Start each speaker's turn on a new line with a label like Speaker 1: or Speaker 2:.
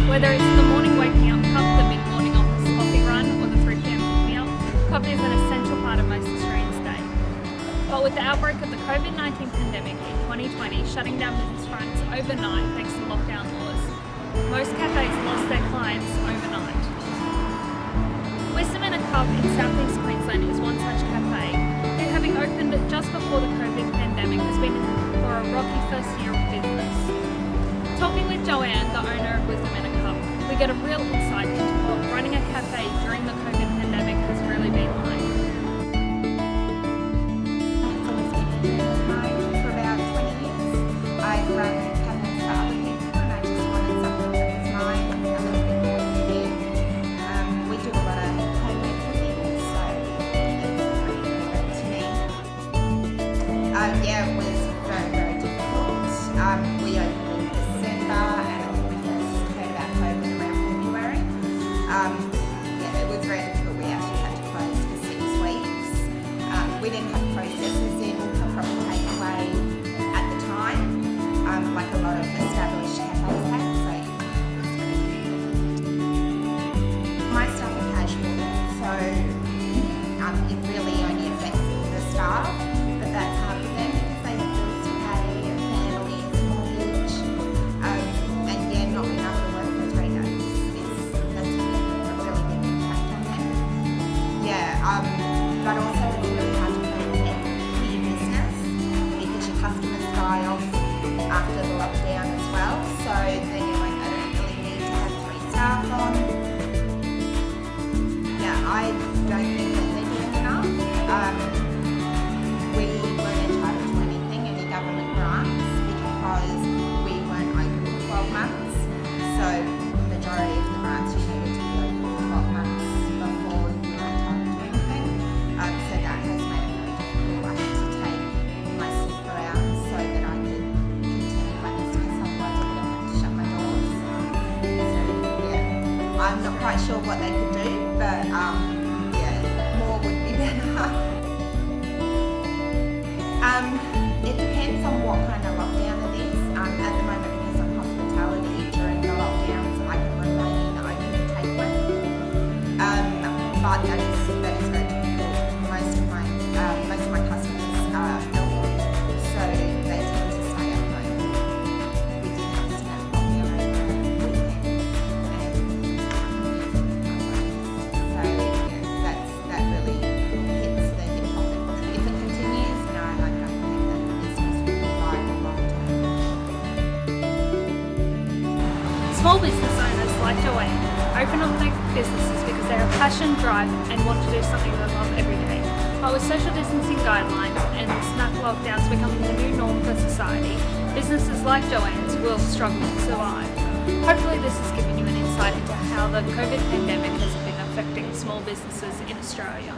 Speaker 1: Whether it's the morning waking up cup, the mid-morning office coffee run, or the 3 p.m. pick-me-up, coffee is an essential part of most Australians' day. But with the outbreak of the COVID-19 pandemic in 2020 shutting down business fronts overnight thanks to lockdown laws, most cafes lost their clients overnight. Wisdome in a Cup in southeast Queensland is one such cafe, who, having opened just before the COVID pandemic, has been for a rocky first year of business. Talking with Joanne, the owner of Wisdome in a Cup, we get a real insight into what running a cafe during the COVID pandemic has really been like.
Speaker 2: For about 20 years, I've run cafes for other people, and I just wanted something that was mine, a little bit more unique. We do a lot of homemade cooking, so it's pretty important to me. Yeah, it was very, very difficult. We opened in December, and I think we first heard about COVID around February. Yeah, it was very difficult. We actually had to close for 6 weeks. We didn't have processes in for proper takeaway at the time, like a lot of established cafes have. So it was very difficult. My staff are casual, so it really only affects the staff, but that's hard for them because they have bills to pay, a family, a mortgage, and yeah, not being able to work for 3 days that's a really big impact on them. Yeah, but also it's really hard to maintain your business because your customers die off after the lockdown as well. So then you're like, I don't really need to have 3 staff on. Yeah, I don't think that they're doing enough. We weren't entitled to anything, any government grants, because we weren't open for 12 months. So the majority of the grants you needed to be open for 12 months before you were entitled to anything. So that has made it very difficult. I had to take my sick around so that I could continue my business, otherwise I would have had to shut my doors. So yeah, I'm not quite sure what they could do, but yeah, more would be better. It depends on what kind of lockdown it is. At the moment, because I'm hospitality, during the lockdowns, I can remain open to takeaway. But that is very difficult. Most of my customers are elderly, so they tend to stay at home. We did have to stay at home over the weekend, so yeah, that really hits the hip pocket. If it continues, no, I don't think that the business will be viable long term.
Speaker 1: Small business owners like Joanne open up their businesses because they have passion, drive and want to do something they love every day. But with social distancing guidelines and snap lockdowns becoming the new norm for society, businesses like Joanne's will struggle to survive. Hopefully this has given you an insight into how the COVID pandemic has been affecting small businesses in Australia.